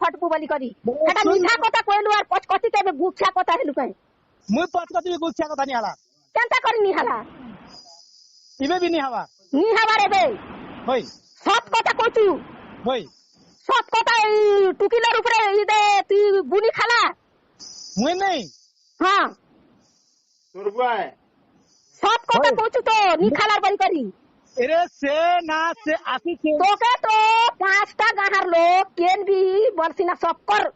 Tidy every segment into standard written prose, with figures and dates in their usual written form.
फटबू बोली करी एटा मीठा कथा कहलु और पचकती के गुच्छा कथा हेलु कहीं मुई पचकती गुच्छा कथा नहीं हला केनता करी नी हला इबे भी नहीं हवा नी हवा रे बे होई सब कथा कहचू होई सब कथा टुकिलर ऊपर इदे तू बुनी खाला मुई नहीं हां तुरबा सब कथा कहचू तो नी खालार बरी करी अरे से ना से आसी से तोके तो पांचटा गाहर लोग केन भी बरसिना सबकर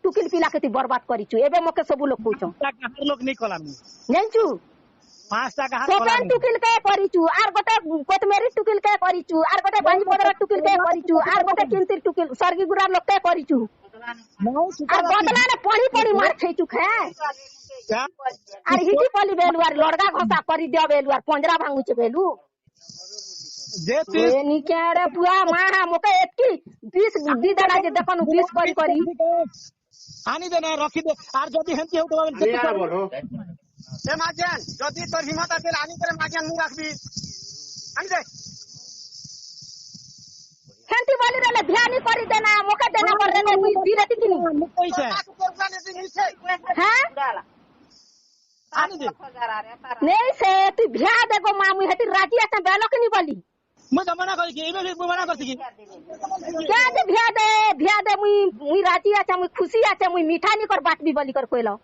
टुकिल पिला के बर्बाद करिछु एबे मके सब लोग पूछो गाहर लोग नहीं कलामी जानचू पांचटा गाहर सेकंड टुकिल के करिछु आर गोटे कोतमेरी टुकिल के करिछु आर गोटे बांजीपदर टुकिल के करिछु आर गोटे किंतिर टुकिल सरगी गुरा लोग के करिछु आर बदला ने पड़ी पड़ी मार खैचु खे आर हिटी पली बेलु आर लड़गा घसा करी दिया बेलु आर पंजरा भांगुचे बेलु जे ए निकेरे पुआ माहा मोके एतकी 20 दी देना जे देखनु 20 करी करी आनी देना रखी दे आर जदी हेंती हो तो यार बोलो ए माजन जदी तोर हिम्मत आते आनी करे माजन नु रखबी आनी दे हेंती बोली रे ध्यान करी देना मोके देना कर रे तू दी रे किनी मु पैसे हां आनी दे नहीं से तू भ्या देखो मामू हेती राजी आते बेलो किनी बोली मु मना करी के एबे भी मना करती क्या दे भ्या दे मुई राजी आते मुई खुशी आते मुई मीठा नी कर बात भी बोली कर कोइलो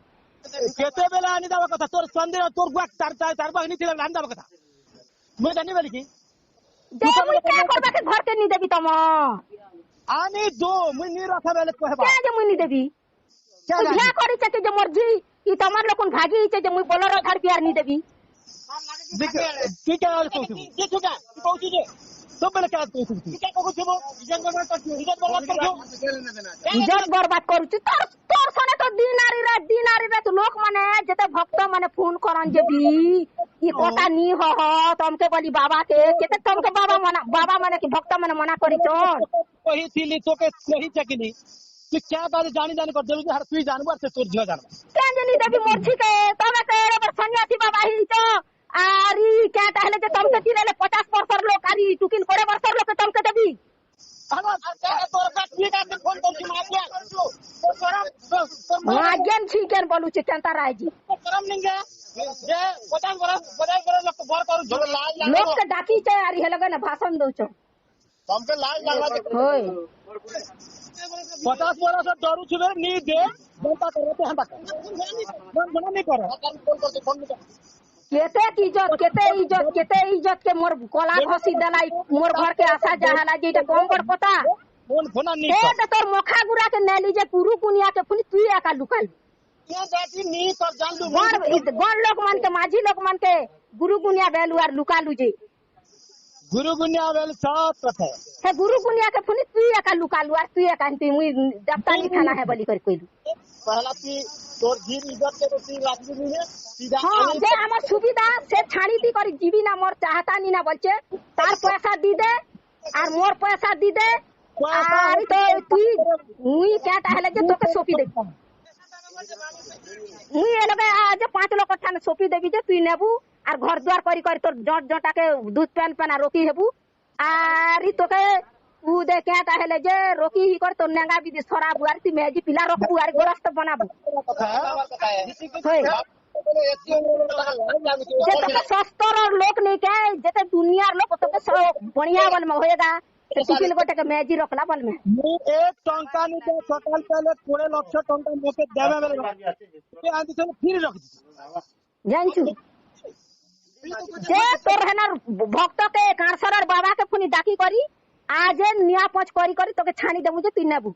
केते बेला आनी दावा कथा तोर संदेह तोर गुआ चार बाग नी थिला आनी दावा कथा मु जानी बोली की दे मुई का करबा के घर के नी देबी तम आनी दो मु नी रखा बेले कहबा क्या जे मुई नी देबी क्या भ्या करी छे जे मर्जी ई तमर लोकन भागी छे जे मुई बोलर घर प्यार नी देबी देख की क्या कहू जे छुटा कहू जे तो बेले क्या कहू की क्या कहू छबो इज्जत बर्बाद करू छी तोर तोर सने तो दिनारी रे तो लोक माने जते भक्त माने फोन करन जे भी ई कोटा नी हो तमके बोली बाबा के केते तमके बाबा माने कि भक्त माने मना करी तो कही थी तो के कही चकिनी तू क्या बात जानी कर देबी हर तू जानबो से तोर झियो जान क्या जनी देबी मोरछी के तबे के रे सन्यासी बाबा ही तो आरी क्या कहले जे तमके दिले 50 वर्ष लोग आरी टुकिन 20 वर्ष लोग के तमके देबी तोर का ठीक है फोन कर छी मागेन छी केन बोलू छी केनता राय जी करम निंगे जे 50 वर्ष लोग बर करू झोल लाल लोग के डाकी छे आरी हे लगे ना भाषण दउ छो हमके लाल लागला होय 50 वर्ष से डरू छबे नी दे बनता करते हम बना नहीं करो केते इज्जत के मोर कोला खसी दलाई मोर घर के आशा जहाला जेटा कम बड़ पता फोन फोना नहीं ए त तोर मोखा गुरा के नेली जे पुरु कुनिया के फुनी तू एका लुकाई ये जाती नी कर जान लू गण लोग मन के माझी लोग मन के गुरु गुनिया value are लुकालु J Guru गुनिया bell सब कथा हे गुरु गुनिया के फुनी तू एका लुकालु आर तू एका ती मुई दफ्ता नी खाना है बोली कर कोइलु पहला ती तोर जीव इज्जत के रोटी राखबी नी है सीधा हां जे हमर सुविधा से छाड़ी दी करी जीवी ना मोर चाहता नी ना बोलचे तार पैसा दी दे और मोर पैसा दी दे आर तो तू मुई क्या कहले जे तोके सोपी दे मुई ए लगे आज 5 लोग ठाने सोपी देबी जे तू नेबू और घर द्वार करी तोर जट जटा के दूध पेन पेना रोकी हेबू आर तोके उ दे क्या कहले जे रोकी ही कर तो नेंगा भी सरा बुआर ती मेजी पिला रखबू आर गोरस्त बनाबू होय जे तो सस्तर लोग नहीं के जते दुनिया लोग तो बढ़िया बन में होएगा तो टिफिन गोटे के मेजी रखला बल में एक टंका नहीं दे सकाल पहले 20 लाख टंका मोके देवे बेले के आंधी से फिर रख जानछु जे तोर है ना भक्त के कांसरर बाबा के फुनी डाकी करी आज निया पच करी करी तो के छानी देबू जे तू नेबू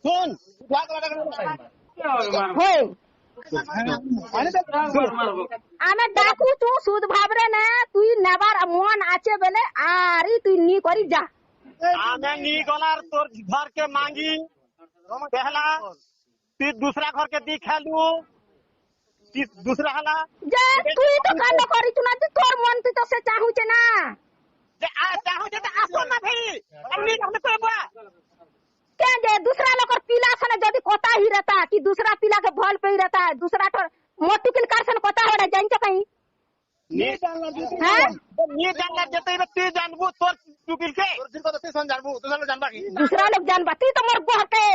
सुन भाग लगा होय आमे डाकू तू सुध भाबरे ने तू नेबार मन आचे बेले आरी तू नी करी जा आमे नी गलार तोर घर के मांगी पहला तू दूसरा घर के दी खेलू दूसरा हला जे तू तो कांड करी तू ना तोर मन तू तो से चाहू छे ना जे आ चाहू जे त आसो ना भाई हमनी हमने करबा क्या जे दूसरा लोग पीला सने जदी कोता ही रहता कि दूसरा पीला के भल पे ही रहता है दूसरा तो मोटू किल कारसन कोता हो रे जान कहीं नी जानला नी जानला जते तू जानबू तोर टुकिल के तोर दिन को तो सन जानबू दूसरा लोग जानबा की दूसरा लोग जानबा ती तो मोर घर के